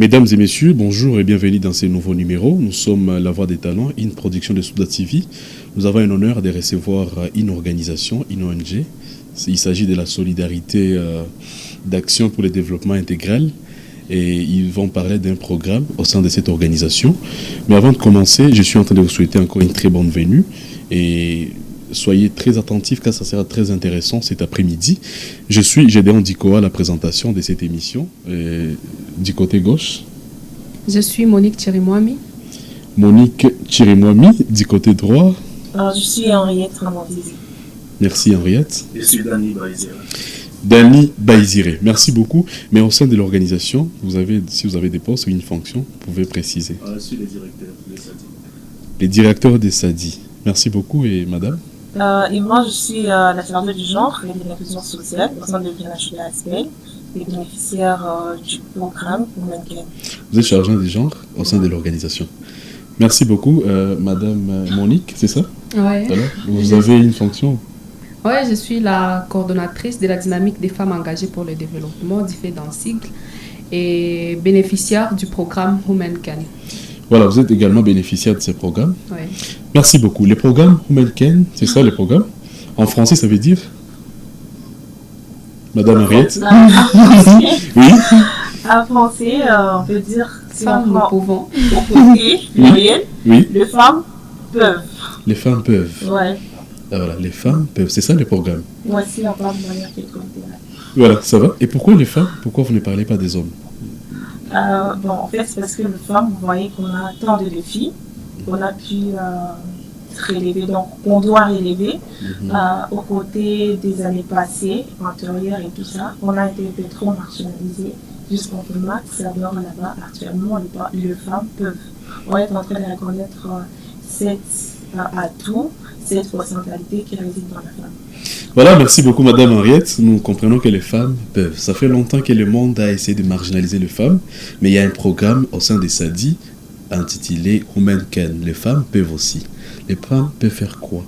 Mesdames et messieurs, bonjour et bienvenue dans ce nouveau numéro. Nous sommes La Voix des Talents, une production de Souda TV. Nous avons un honneur de recevoir une organisation, une ONG. Il s'agit de la solidarité d'action pour le développement intégral. Et ils vont parler d'un programme au sein de cette organisation. Mais avant de commencer, je suis en train de vous souhaiter encore une très bonne venue. Et soyez très attentifs car ça sera très intéressant cet après-midi. Je suis Gédéon Diko à la présentation de cette émission. Du côté gauche. Je suis Monique Chirimwami. Monique Chirimwami, du côté droit. Je suis Henriette Ramandisi. Merci Henriette. Je suis Dani Baïziré. Dani Baïziré, merci beaucoup. Mais au sein de l'organisation, si vous avez des postes ou une fonction, vous pouvez préciser. Je suis le directeur des SADI. Les directeurs des SADI. Merci beaucoup et madame. Et moi, je suis la chargée du genre et de l'inclusion sociale au sein de l'INHUASPL, les bénéficiaires du programme Womenken. Vous êtes chargée du genre au sein de l'organisation. Merci beaucoup, madame Monique, c'est ça? Oui. Alors, vous avez une fonction? Oui, je suis la coordonnatrice de la dynamique des femmes engagées pour le développement, dit dans le sigle, et bénéficiaire du programme Womenken. Voilà, vous êtes également bénéficiaire de ce programme. Oui. Merci beaucoup. Le programme Womenken, c'est ça le programme? En français, ça veut dire? Madame Henriette? Oui. En français, on peut dire Femmes, nous pouvons. au côté pluriel, Oui. les femmes peuvent. Les femmes peuvent. Ouais. Ah, voilà, les femmes peuvent. C'est ça le programme. Voici on parle de manière quelconque. Voilà, ça va. Et pourquoi les femmes? Pourquoi vous ne parlez pas des hommes? En fait, c'est parce que les femmes, vous voyez qu'on a tant de défis qu'on a pu relever, donc on doit relever aux côtés des années passées, antérieures et tout ça. On a été un peu trop marginalisés jusqu'en max. Alors là-bas, actuellement, les femmes peuvent. On est en train de reconnaître cet atout, cette potentialité qui réside dans la femme. Voilà, merci beaucoup Madame Henriette. Nous comprenons que les femmes peuvent. Ça fait longtemps que le monde a essayé de marginaliser les femmes, mais il y a un programme au sein des SADI intitulé Womenken. Les femmes peuvent aussi. Les femmes peuvent faire quoi?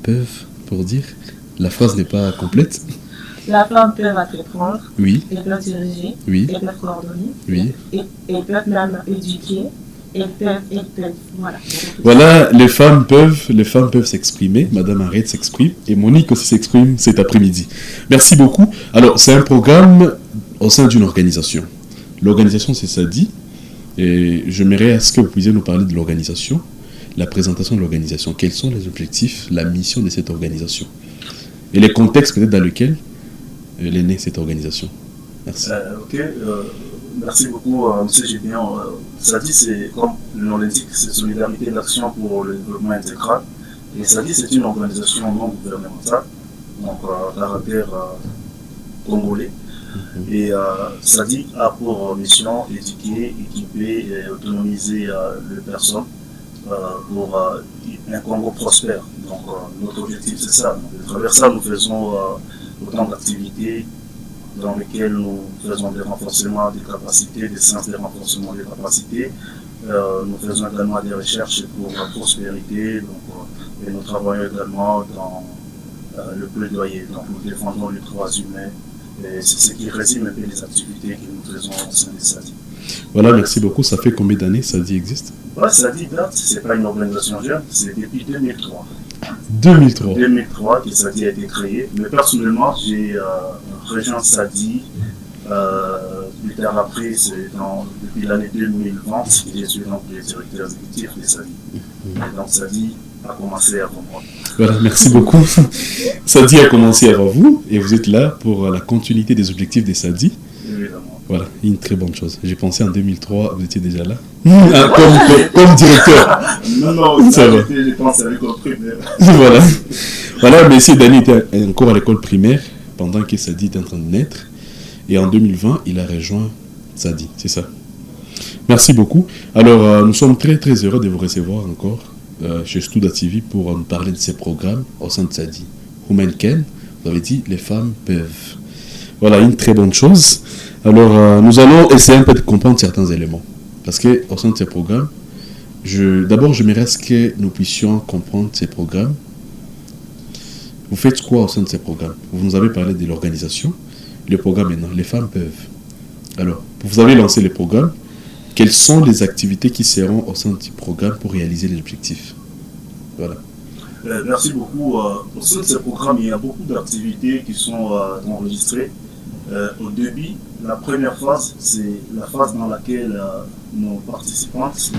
Peuvent, pour dire? La phrase n'est pas complète. La femme peut entreprendre, Oui, elles peuvent diriger, oui, elles peuvent coordonner, oui. elles peuvent même éduquer, elles peuvent, voilà. Voilà, les femmes peuvent s'exprimer. Madame Henriette s'exprime et Monique aussi s'exprime cet après-midi. Merci beaucoup. Alors, c'est un programme au sein d'une organisation. L'organisation, c'est SADI. Et j'aimerais à ce que vous puissiez nous parler de l'organisation, la présentation de l'organisation. Quels sont les objectifs, la mission de cette organisation et les contextes peut-être dans lesquels elle est née cette organisation. Merci. Merci beaucoup, M. Gédéon. SADI, c'est comme le nom l'indique, c'est Solidarité d'Action pour le développement intégral. Et SADI, c'est une organisation non gouvernementale, donc à caractère congolais. Et SADI a pour mission éduquer, équiper et autonomiser les personnes pour un Congo prospère. Donc notre objectif, c'est ça. Donc, à travers ça, nous faisons autant d'activités dans lesquelles nous faisons des renforcements des capacités, des séances de renforcement des capacités. Nous faisons également des recherches pour la prospérité, donc, et nous travaillons également dans le plaidoyer. Donc nous défendons les droits humains. Et c'est ce qui résume un peu les activités que nous faisons au sein des SADI. Voilà, merci beaucoup. Ça fait combien d'années SADI existe? SADI date, ce n'est pas une organisation jeune, c'est depuis 2003. 2003. 2003 que SADI a été créé. Mais personnellement, j'ai rejoint SADI plus tard après, depuis l'année 2020, je suis donc le directeur exécutif de SADI. Et donc SADI a commencé avant moi. Voilà, merci beaucoup. SADI a commencé avant vous et vous êtes là pour la continuité des objectifs des SADI. Évidemment. Voilà, une très bonne chose. J'ai pensé en 2003, vous étiez déjà là. Comme directeur. Non, ça je pense à l'école primaire. Voilà, mais si Dani était encore à l'école primaire pendant que SADI était en train de naître. Et en 2020, il a rejoint SADI, c'est ça. Merci beaucoup. Alors, nous sommes très très heureux de vous recevoir encore chez Souda TV pour nous parler de ces programmes au sein de SADI. Womenken, vous avez dit, les femmes peuvent. Voilà, une très bonne chose. Alors, nous allons essayer un peu de comprendre certains éléments. Parce qu'au sein de ces programmes, d'abord, j'aimerais que nous puissions comprendre ces programmes. Vous faites quoi au sein de ces programmes? Vous nous avez parlé de l'organisation. Le programme maintenant, les femmes peuvent. Alors, vous avez lancé le programme. quelles sont les activités qui seront au sein du programme pour réaliser l'objectif? Voilà. Merci beaucoup. Au sein de ce programme, il y a beaucoup d'activités qui sont enregistrées. Au début, la première phase, c'est la phase dans laquelle nos participantes,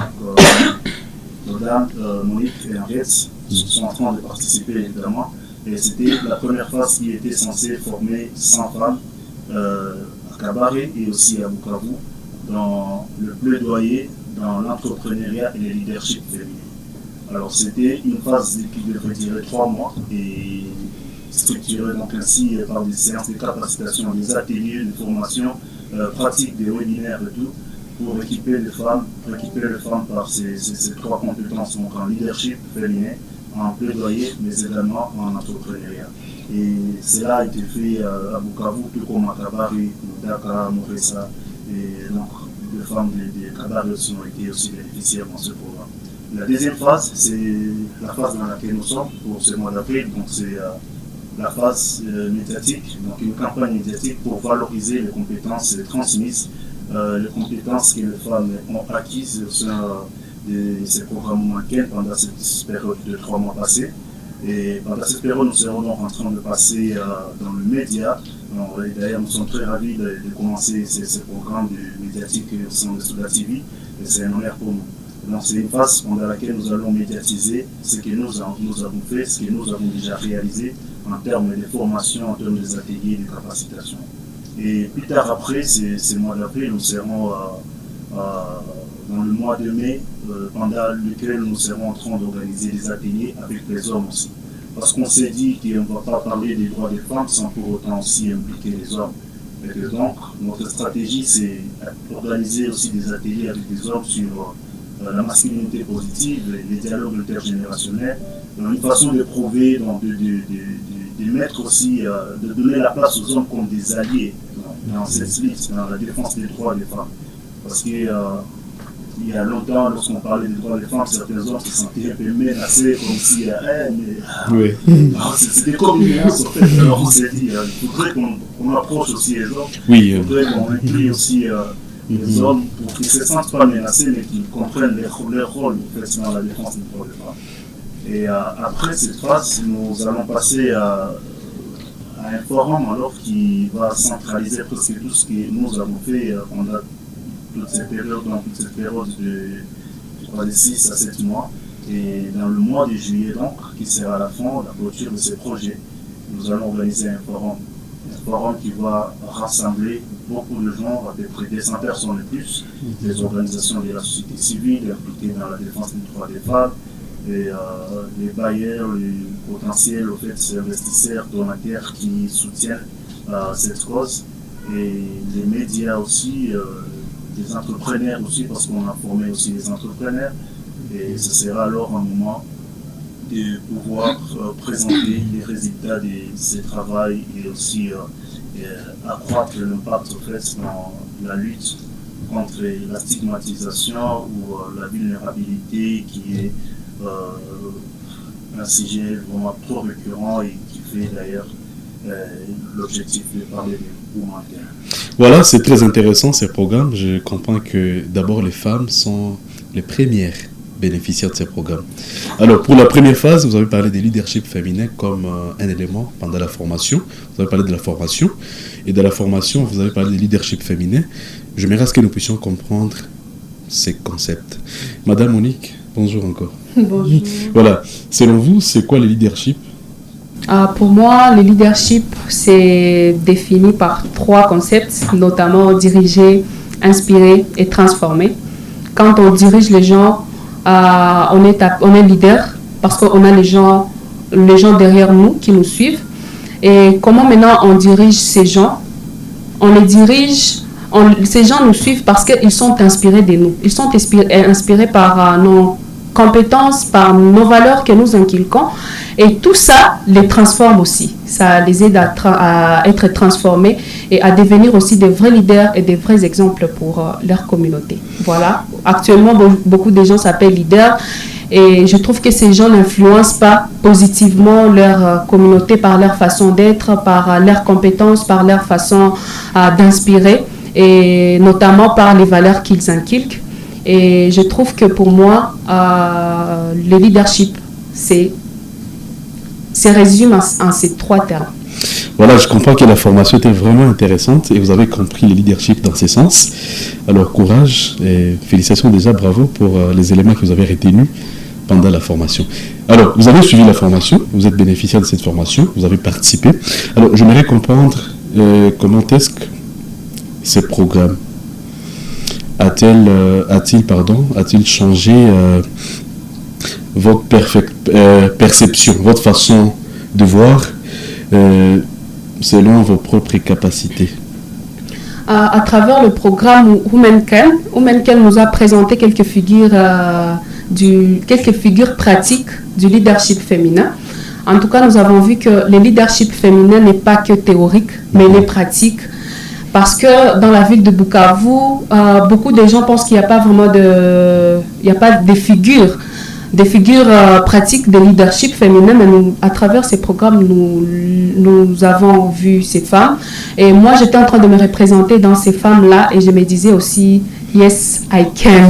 Madame Monique et Henriette, sont en train de participer évidemment. Et c'était la première phase qui était censée former 100 femmes à Kabaré et aussi à Bukavu dans le plaidoyer, dans l'entrepreneuriat et le leadership féminin. Alors c'était une phase qui devrait durer 3 mois et structurée donc ainsi par des séances de capacitation, des ateliers, des formations pratiques, des webinaires et tout, pour équiper les femmes par ces 3 compétences, donc en leadership féminin, en plaidoyer, mais également en entrepreneuriat. Et cela a été fait à Bukavu, tout comme à Kabari, Dakar, Moressa, et donc les femmes de Kabari aussi ont été aussi bénéficiaires dans ce programme. La deuxième phase, c'est la phase dans laquelle nous sommes pour ce mois d'avril, donc c'est la phase médiatique, donc une campagne médiatique pour valoriser les compétences transmises, les compétences que les femmes ont acquises au sein de ces programmes manqués pendant cette période de 3 mois passés. Et pendant cette période, nous serons donc en train de passer dans le média. D'ailleurs, nous sommes très ravis de commencer ces programmes médiatiques au sein de Souda TV, et c'est un honneur pour nous. Donc c'est une phase pendant laquelle nous allons médiatiser ce que nous avons fait, ce que nous avons déjà réalisé en termes de formation, en termes des ateliers de capacitation. Et plus tard après, ce mois d'avril, nous serons dans le mois de mai, pendant lequel nous serons en train d'organiser des ateliers avec les hommes aussi. Parce qu'on s'est dit qu'on ne va pas parler des droits des femmes sans pour autant aussi impliquer les hommes. Et que donc, notre stratégie, c'est d'organiser aussi des ateliers avec des hommes sur la masculinité positive, les dialogues intergénérationnels, une façon de prouver, de mettre aussi, de donner la place aux hommes comme des alliés dans cette lutte, dans la défense des droits des femmes. Parce que il y a longtemps, lorsqu'on parlait des droits des femmes, certains hommes se sentaient un peu menacés, comme si c'était comme une menace en fait. Alors on s'est dit, il faudrait qu'on approche aussi les hommes, il faudrait qu'on inclue aussi les hommes pour qu'ils ne se sentent pas menacés, mais qu'ils comprennent leur rôle en fait, dans la défense des droits des femmes. Et après cette phase, nous allons passer à un forum alors qui va centraliser presque tout ce que nous avons fait pendant toute cette période de 6 à 7 mois. Et dans le mois de juillet, donc, qui sera la fin, la clôture de ces projets, nous allons organiser un forum qui va rassembler beaucoup de gens, à peu près 200 personnes et plus, des organisations de la société civile impliquées dans la défense des droits des femmes, et les bailleurs, les potentiels au fait, ces investisseurs, donataires qui soutiennent cette cause, et les médias aussi, des entrepreneurs aussi, parce qu'on a formé aussi des entrepreneurs, et ce sera alors un moment de pouvoir présenter les résultats de ce travail et aussi accroître l'impact en fait, dans la lutte contre la stigmatisation ou la vulnérabilité qui est un sujet vraiment trop récurrent et qui fait d'ailleurs l'objectif de parler des humanitaires. Voilà, c'est très intéressant ces programmes. Je comprends que d'abord les femmes sont les premières bénéficiaires de ces programmes. Alors pour la première phase, vous avez parlé des leadership féminins comme un élément pendant la formation. Vous avez parlé de la formation. Et de la formation, vous avez parlé des leadership féminins. J'aimerais que nous puissions comprendre ces concepts. Madame Monique, bonjour encore. Bonjour. Voilà, selon vous, c'est quoi le leadership? Pour moi, le leadership, c'est défini par 3 concepts, notamment diriger, inspirer et transformer. Quand on dirige les gens, on est leader parce qu'on a les gens derrière nous qui nous suivent. Et comment maintenant on dirige ces gens? On les dirige, ces gens nous suivent parce qu'ils sont inspirés de nous. Ils sont inspirés par nos compétences, par nos valeurs que nous inculquons. Et tout ça les transforme aussi. Ça les aide à être transformés et à devenir aussi des vrais leaders et des vrais exemples pour leur communauté. Voilà. Actuellement, beaucoup de gens s'appellent leaders et je trouve que ces gens n'influencent pas positivement leur communauté par leur façon d'être, par leurs compétences, par leur façon d'inspirer et notamment par les valeurs qu'ils inculquent. Et je trouve que pour moi, le leadership, c'est résumé en ces 3 termes. Voilà, je comprends que la formation était vraiment intéressante et vous avez compris le leadership dans ces sens. Alors, courage et félicitations déjà, bravo pour les éléments que vous avez retenus pendant la formation. Alors, vous avez suivi la formation, vous êtes bénéficiaire de cette formation, vous avez participé. Alors, j'aimerais comprendre comment est-ce que ce programme a-t-il changé votre perception, votre façon de voir selon vos propres capacités? À travers le programme Womencan nous a présenté quelques figures pratiques du leadership féminin. En tout cas, nous avons vu que le leadership féminin n'est pas que théorique, mais il est pratique. Parce que dans la ville de Bukavu, beaucoup de gens pensent qu'il n'y a pas vraiment des figures pratiques de leadership féminin, mais à travers ces programmes, nous avons vu ces femmes. Et moi, j'étais en train de me représenter dans ces femmes-là et je me disais aussi, yes, I can.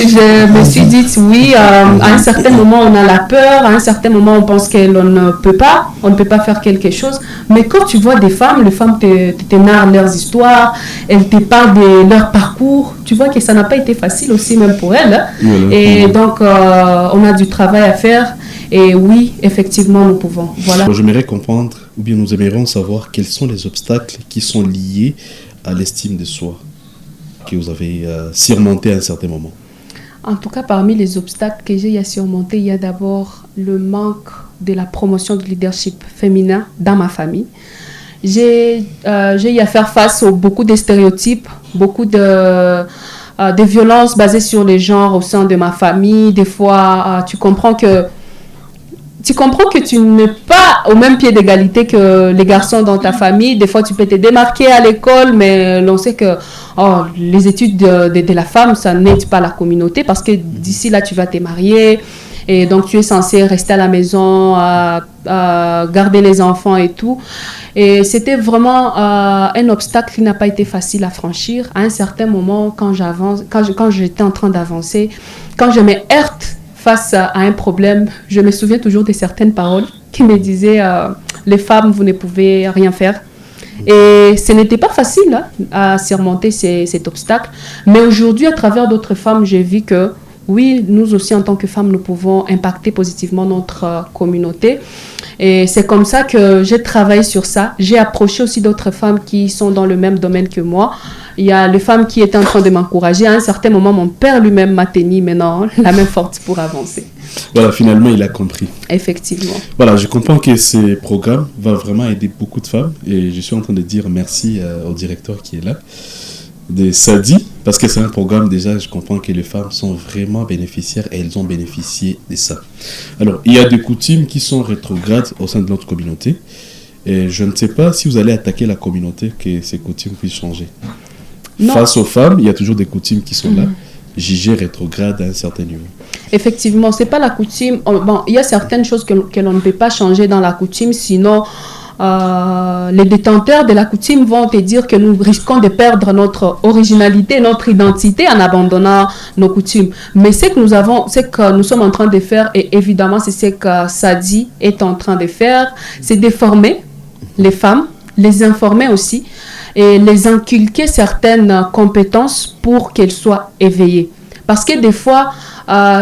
Je me suis dit, oui, à un certain moment, on a la peur, à un certain moment, on pense qu'on ne peut pas faire quelque chose. Mais quand tu vois des femmes, les femmes te narrent leurs histoires, elles te parlent de leur parcours, tu vois que ça n'a pas été facile aussi, même pour elles. Et donc, on a du travail à faire. Et oui, effectivement, nous pouvons. Voilà. J'aimerais comprendre, ou bien nous aimerions savoir quels sont les obstacles qui sont liés à l'estime de soi que vous avez surmonté à un certain moment. En tout cas, parmi les obstacles que j'ai à surmonter, il y a d'abord le manque de la promotion du leadership féminin dans ma famille. J'ai eu à faire face à beaucoup de stéréotypes, beaucoup de violences basées sur les genres au sein de ma famille. Des fois, tu comprends que tu n'es pas au même pied d'égalité que les garçons dans ta famille. Des fois, tu peux te démarquer à l'école, mais l'on sait que les études de la femme, ça n'aide pas la communauté parce que d'ici là, tu vas te marier et donc tu es censé rester à la maison, à garder les enfants et tout. Et c'était vraiment un obstacle qui n'a pas été facile à franchir. À un certain moment, quand j'étais en train d'avancer, quand je me heurte face à un problème, je me souviens toujours de certaines paroles qui me disaient les femmes, vous ne pouvez rien faire. Et ce n'était pas facile à surmonter cet obstacle. Mais aujourd'hui, à travers d'autres femmes, j'ai vu que oui, nous aussi, en tant que femmes, nous pouvons impacter positivement notre communauté. Et c'est comme ça que j'ai travaillé sur ça. J'ai approché aussi d'autres femmes qui sont dans le même domaine que moi. Il y a les femmes qui étaient en train de m'encourager. À un certain moment, mon père lui-même m'a tenu maintenant la main forte pour avancer. Voilà, finalement, il a compris. Effectivement. Voilà, je comprends que ce programme va vraiment aider beaucoup de femmes. Et je suis en train de dire merci au directeur qui est là, de Sadi, parce que c'est un programme déjà, je comprends que les femmes sont vraiment bénéficiaires et elles ont bénéficié de ça. Alors, il y a des coutumes qui sont rétrogrades au sein de notre communauté. Et je ne sais pas si vous allez attaquer la communauté que ces coutumes puissent changer. Non. Face aux femmes, il y a toujours des coutumes qui sont là, jugées rétrogrades à un certain niveau. Effectivement, ce n'est pas la coutume. Bon, il y a certaines choses que l'on ne peut pas changer dans la coutume, sinon les détenteurs de la coutume vont te dire que nous risquons de perdre notre originalité, notre identité en abandonnant nos coutumes. Mais ce que nous sommes en train de faire, et évidemment c'est ce que Sadi est en train de faire, c'est de former les femmes, les informer aussi, et les inculquer certaines compétences pour qu'elles soient éveillées. Parce que des fois,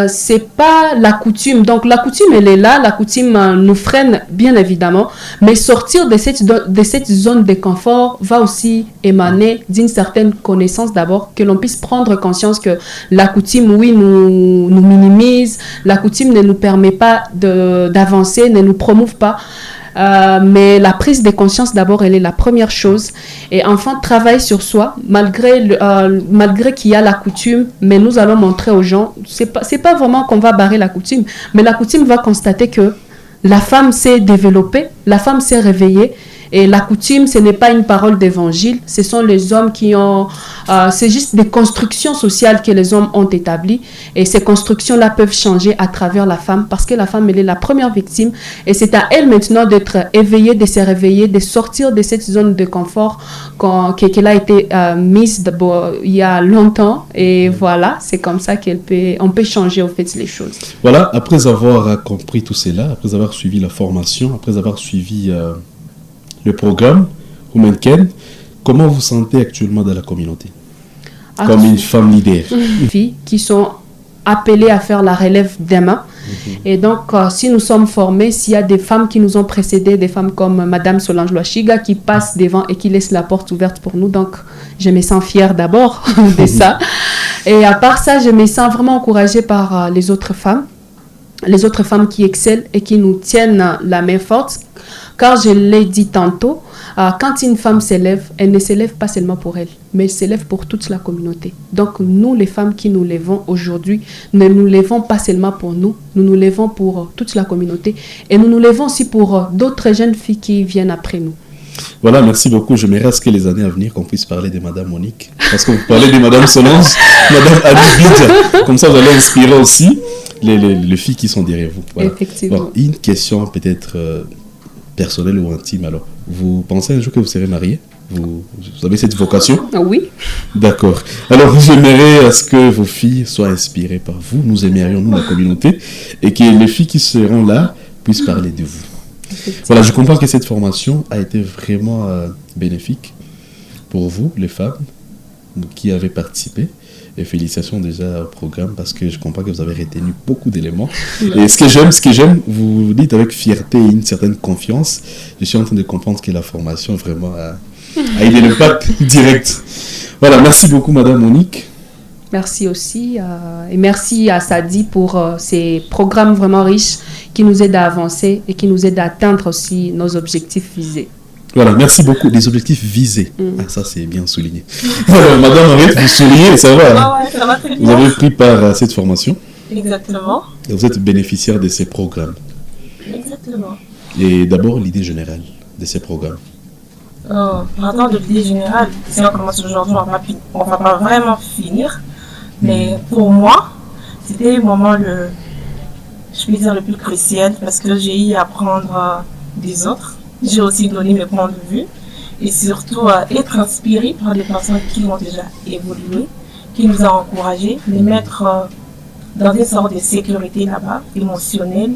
c'est pas la coutume. Donc la coutume, elle est là, la coutume nous freine bien évidemment, mais sortir de cette zone de confort va aussi émaner d'une certaine connaissance d'abord, que l'on puisse prendre conscience que la coutume, oui, nous minimise, la coutume ne nous permet pas d'avancer, ne nous promouve pas. Mais la prise de conscience d'abord, elle est la première chose. Et enfin, travailler sur soi, malgré qu'il y a la coutume, mais nous allons montrer aux gens, c'est pas vraiment qu'on va barrer la coutume, mais la coutume va constater que la femme s'est développée, la femme s'est réveillée, Et la coutume, ce n'est pas une parole d'évangile, ce sont les hommes qui ont... c'est juste des constructions sociales que les hommes ont établies. Et ces constructions-là peuvent changer à travers la femme, parce que la femme, elle est la première victime. Et c'est à elle maintenant d'être éveillée, de se réveiller, de sortir de cette zone de confort qu'elle a été mise il y a longtemps. Et voilà, c'est comme ça qu'on peut changer au fait les choses. Voilà, après avoir compris tout cela, après avoir suivi la formation, après avoir suivi le programme Women Can, comment vous sentez actuellement dans la communauté comme une femme leader? Filles qui sont appelées à faire la relève demain. Et donc, si nous sommes formés, s'il y a des femmes qui nous ont précédées, des femmes comme Madame Solange Loachiga qui passent devant et qui laissent la porte ouverte pour nous, donc je me sens fière d'abord de ça. Et à part ça, je me sens vraiment encouragée par les autres femmes qui excellent et qui nous tiennent la main forte. Car je l'ai dit tantôt, quand une femme s'élève, elle ne s'élève pas seulement pour elle, mais elle s'élève pour toute la communauté. Donc nous, les femmes qui nous lèvons aujourd'hui, ne nous lèvons pas seulement pour nous, nous nous lèvons pour toute la communauté et nous nous lèvons aussi pour d'autres jeunes filles qui viennent après nous. Voilà, merci beaucoup. J'aimerais à ce que les années à venir, qu'on puisse parler de Madame Monique. Parce que vous parlez de Madame Solange, Madame Abidja. Comme ça, vous allez inspirer aussi les filles qui sont derrière vous. Voilà. Effectivement. Bon, une question peut-être personnelle ou intime. Alors, vous pensez un jour que vous serez mariée? Vous avez cette vocation? Oui. D'accord. Alors, j'aimerais à ce que vos filles soient inspirées par vous. Nous aimerions, nous, la communauté. Et que les filles qui seront là puissent parler de vous. Voilà, je comprends que cette formation a été vraiment bénéfique pour vous, les femmes qui avez participé. Et félicitations déjà au programme parce que je comprends que vous avez retenu beaucoup d'éléments. Et ce que j'aime, vous dites avec fierté et une certaine confiance. Je suis en train de comprendre que la formation vraiment a eu un impact direct. Voilà, merci beaucoup Madame Monique. Merci aussi et merci à Sadi pour ces programmes vraiment riches qui nous aident à avancer et qui nous aident à atteindre aussi nos objectifs visés. Voilà, merci beaucoup. Des objectifs visés. Ah, ça, c'est bien souligné. Alors, Madame Henriette, vous souriez, ça va? Ah ouais, ça va très bien. Vous avez pris part à cette formation. Exactement. Et vous êtes bénéficiaire de ces programmes. Exactement. Et d'abord, l'idée générale de ces programmes. Maintenant, de l'idée générale, si on commence aujourd'hui, on va pas vraiment finir. Mais pour moi, c'était le moment, je peux dire, le plus crucial parce que j'ai eu à apprendre des autres. J'ai aussi donné mes points de vue et surtout être inspiré par des personnes qui ont déjà évolué, qui nous ont encouragés, les mettre dans une sorte de sécurité là-bas, émotionnelle,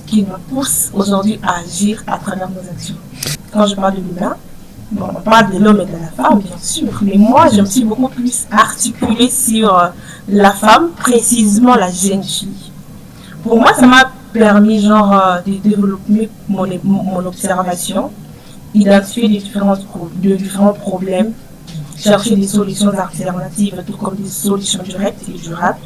qui nous pousse aujourd'hui à agir à travers nos actions. Quand je parle de l'humain, bon, on parle de l'homme et de la femme, bien sûr, mais moi, je me suis beaucoup plus articulée sur la femme, précisément la jeune fille. Pour moi, ça m'a permis de développer mon observation, identifier les différents problèmes, chercher des solutions alternatives, tout comme des solutions directes et durables.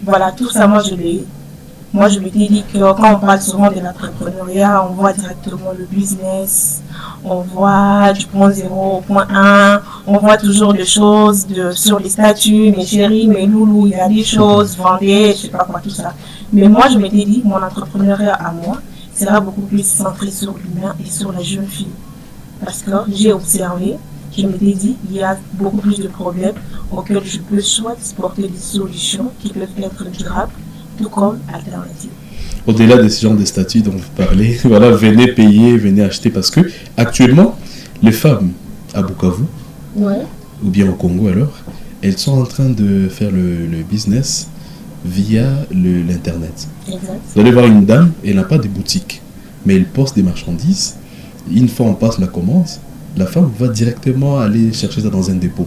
Voilà, tout ça, moi je me dis que quand on parle souvent de l'entrepreneuriat, on voit directement le business, on voit du point 0 au point 1, on voit toujours des choses sur les statuts, mes chéris, mes loulous, il y a des choses, vendez, je sais pas quoi, tout ça. Mais moi, je m'étais dit, mon entrepreneuriat à moi sera beaucoup plus centré sur l'humain et sur la jeune fille. Parce que j'ai observé, je m'étais dit, il y a beaucoup plus de problèmes auxquels je peux soit porter des solutions qui peuvent être durables, tout comme alternatives. Au-delà de ce genre de statuts dont vous parlez, voilà, venez payer, venez acheter. Parce que actuellement, les femmes à Bukavu, ou bien au Congo alors, elles sont en train de faire le business via l'internet. Vous allez voir une dame, elle n'a pas de boutique, mais elle poste des marchandises. Une fois on passe la commande, la femme va directement aller chercher ça dans un dépôt.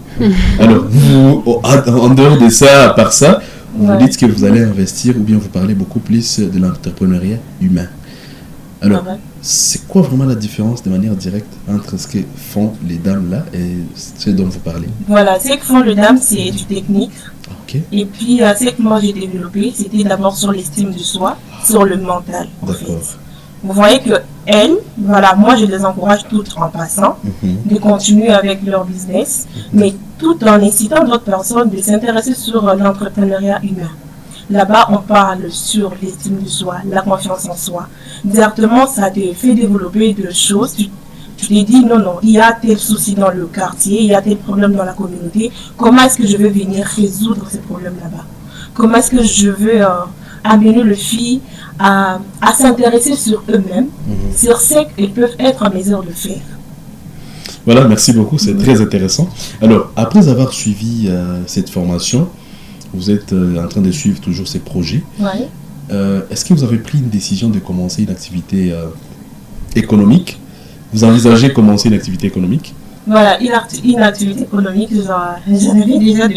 Alors, vous, en dehors de ça, à part ça, vous dites que vous allez investir ou bien vous parlez beaucoup plus de l'entrepreneuriat humain. Alors, c'est quoi vraiment la différence de manière directe entre ce que font les dames là et ce dont vous parlez? Voilà, ce que font les dames, c'est du technique. Okay. Et puis, ce que moi j'ai développé, c'était d'abord sur l'estime de soi, sur le mental. D'accord. Vous voyez que elles, voilà, moi je les encourage toutes en passant de continuer avec leur business, mais tout en incitant d'autres personnes de s'intéresser sur l'entrepreneuriat humain. Là-bas, on parle sur l'estime de soi, la confiance en soi. Directement, ça te fait développer des choses. Tu Tu te dis, non, il y a tel souci dans le quartier, il y a tel problème dans la communauté. Comment est-ce que je veux venir résoudre ces problèmes là-bas? Comment est-ce que je veux amener les filles à s'intéresser sur eux-mêmes, sur ce qu'ils peuvent être en mesure de faire? Voilà, merci beaucoup, c'est très intéressant. Alors, après avoir suivi cette formation, vous êtes en train de suivre toujours ces projets. Ouais. Est-ce que vous avez pris une décision de commencer une activité économique? Vous envisagez commencer une activité économique? Voilà, une activité économique, j'en avais déjà